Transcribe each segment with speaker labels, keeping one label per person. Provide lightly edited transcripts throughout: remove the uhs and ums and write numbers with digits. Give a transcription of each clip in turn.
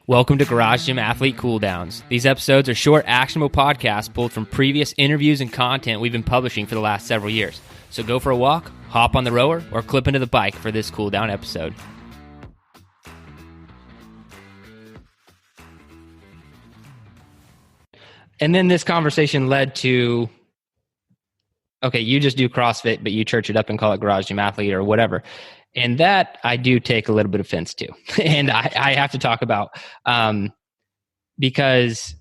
Speaker 1: Welcome to Garage Gym Athlete Cool Downs. These episodes are short, actionable podcasts pulled from previous interviews and content we've been publishing for the last several years. So go for a walk, hop on the rower, or clip into the bike for this cool down episode. And then this conversation led to, okay, you just do CrossFit, but you church it up and call it Garage Gym Athlete or whatever. And that I do take a little bit of offense to. And I have to talk about, because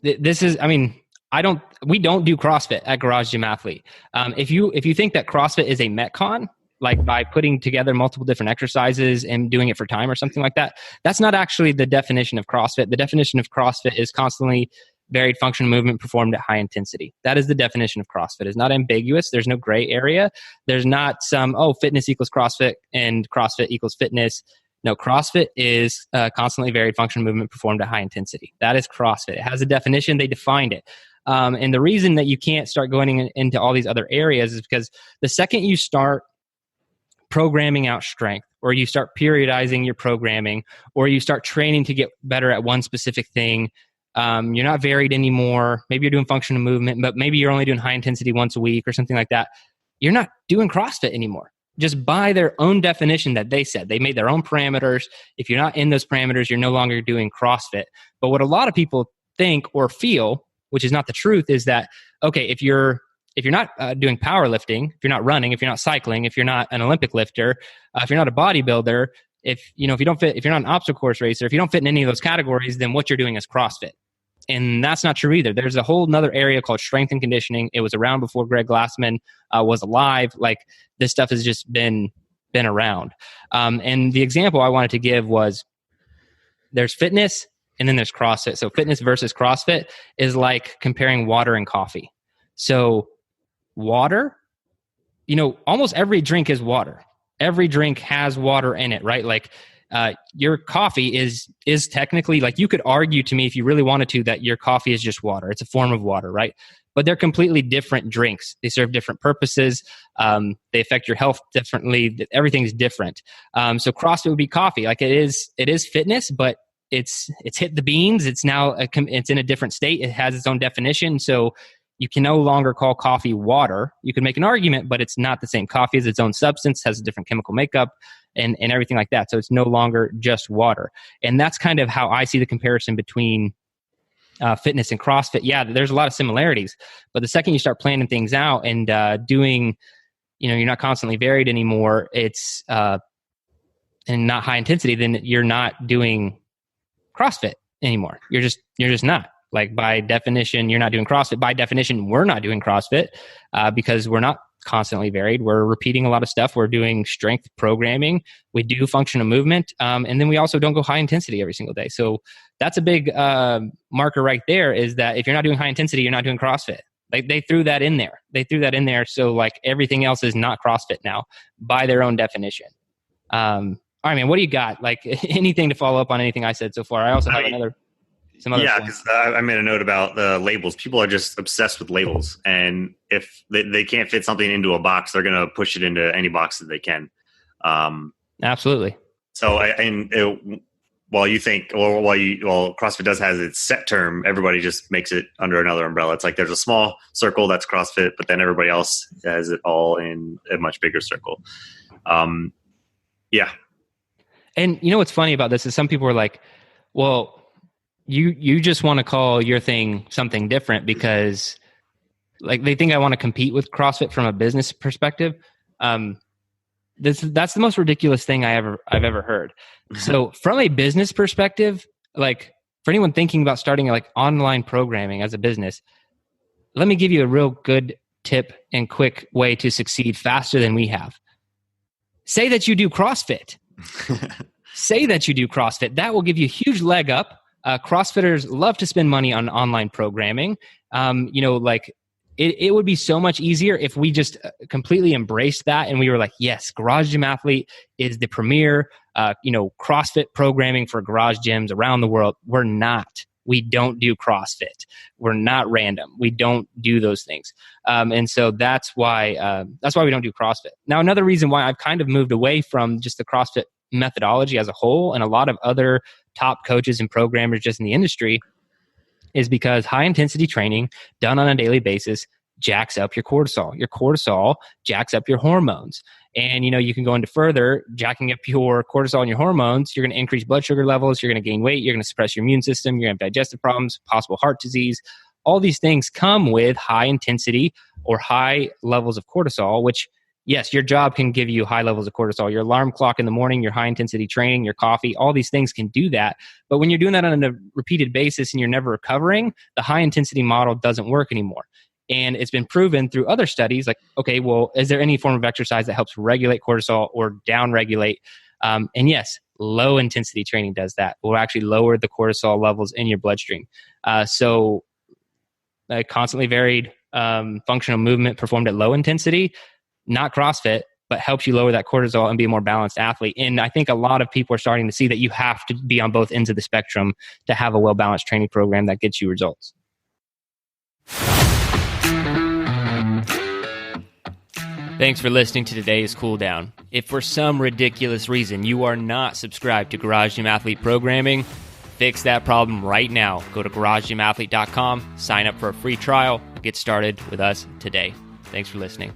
Speaker 1: this is, we don't do CrossFit at Garage Gym Athlete. If you think that CrossFit is a Metcon, like by putting together multiple different exercises and doing it for time or something like that, that's not actually the definition of CrossFit. The definition of CrossFit is constantly varied function movement performed at high intensity. That is the definition of CrossFit. It's not ambiguous. There's no gray area. There's not some, fitness equals CrossFit and CrossFit equals fitness. No, CrossFit is constantly varied function movement performed at high intensity. That is CrossFit. It has a definition. They defined it. And the reason that you can't start going into all these other areas is because the second you start programming out strength, or you start periodizing your programming, or you start training to get better at one specific thing, you're not varied anymore. Maybe you're doing functional movement, but maybe you're only doing high intensity once a week or something like that. You're not doing CrossFit anymore. Just by their own definition that they said. They made their own parameters. If you're not in those parameters, you're no longer doing CrossFit. But what a lot of people think or feel, which is not the truth, is that, okay, if you're not doing powerlifting, if you're not running, if you're not cycling, if you're not an Olympic lifter, if you're not a bodybuilder, if you don't fit, if you're not an obstacle course racer, if you don't fit in any of those categories, then what you're doing is CrossFit. And that's not true either. There's a whole nother area called strength and conditioning. It was around before Greg Glassman was alive. Like, this stuff has just been around. And the example I wanted to give was, there's fitness and then there's CrossFit. So fitness versus CrossFit is like comparing water and coffee. So water, almost every drink is water. Every drink has water in it, right? Like, your coffee is technically, like, you could argue to me if you really wanted to that your coffee is just water. It's a form of water, right? But they're completely different drinks. They serve different purposes. They affect your health differently. Everything's different. So CrossFit would be coffee. Like, it is fitness, but it's hit the beans. It's now it's in a different state. It has its own definition. So you can no longer call coffee water. You can make an argument, but it's not the same. Coffee is its own substance, has a different chemical makeup, and everything like that. So it's no longer just water. And that's kind of how I see the comparison between fitness and CrossFit. Yeah, there's a lot of similarities, but the second you start planning things out and doing, you're not constantly varied anymore, it's and not high intensity, then you're not doing CrossFit anymore. You're just not. Like, by definition, you're not doing CrossFit. By definition, we're not doing CrossFit because we're not constantly varied. We're repeating a lot of stuff. We're doing strength programming. We do functional movement. And then we also don't go high intensity every single day. So that's a big marker right there, is that if you're not doing high intensity, you're not doing CrossFit. Like, they threw that in there. So, like, everything else is not CrossFit now by their own definition. All right, man, what do you got? Like, anything to follow up on anything I said so far? I also have some other
Speaker 2: because I made a note about the labels. People are just obsessed with labels, and if they can't fit something into a box, they're going to push it into any box that they can.
Speaker 1: Absolutely.
Speaker 2: So, while CrossFit does has its set term, everybody just makes it under another umbrella. It's like there's a small circle that's CrossFit, but then everybody else has it all in a much bigger circle. Yeah.
Speaker 1: And what's funny about this is some people are like, well, you just want to call your thing something different because, like, they think I want to compete with CrossFit from a business perspective. That's the most ridiculous thing I've ever heard. So from a business perspective, like, for anyone thinking about starting like online programming as a business, let me give you a real good tip and quick way to succeed faster than we have. Say that you do CrossFit. Say that you do CrossFit. That will give you a huge leg up. CrossFitters love to spend money on online programming. It would be so much easier if we just completely embraced that and we were like, yes, Garage Gym Athlete is the premier, CrossFit programming for garage gyms around the world. We're not. We don't do CrossFit. We're not random. We don't do those things. And so that's why we don't do CrossFit. Now, another reason why I've kind of moved away from just the CrossFit methodology as a whole and a lot of other top coaches and programmers just in the industry, is because high intensity training done on a daily basis jacks up your cortisol. Your cortisol jacks up your hormones. And, you can go into further jacking up your cortisol and your hormones. You're going to increase blood sugar levels. You're going to gain weight. You're going to suppress your immune system. You're going to have digestive problems, possible heart disease. All these things come with high intensity or high levels of cortisol, which, yes, your job can give you high levels of cortisol. Your alarm clock in the morning, your high intensity training, your coffee, all these things can do that. But when you're doing that on a repeated basis and you're never recovering, the high intensity model doesn't work anymore. And it's been proven through other studies, like, okay, well, is there any form of exercise that helps regulate cortisol or down-regulate? And yes, low intensity training does that. Will actually lower the cortisol levels in your bloodstream. So constantly varied functional movement performed at low intensity, not CrossFit, but helps you lower that cortisol and be a more balanced athlete. And I think a lot of people are starting to see that you have to be on both ends of the spectrum to have a well-balanced training program that gets you results. Thanks for listening to today's Cool Down. If for some ridiculous reason you are not subscribed to Garage Gym Athlete Programming, fix that problem right now. Go to garagegymathlete.com, sign up for a free trial, get started with us today. Thanks for listening.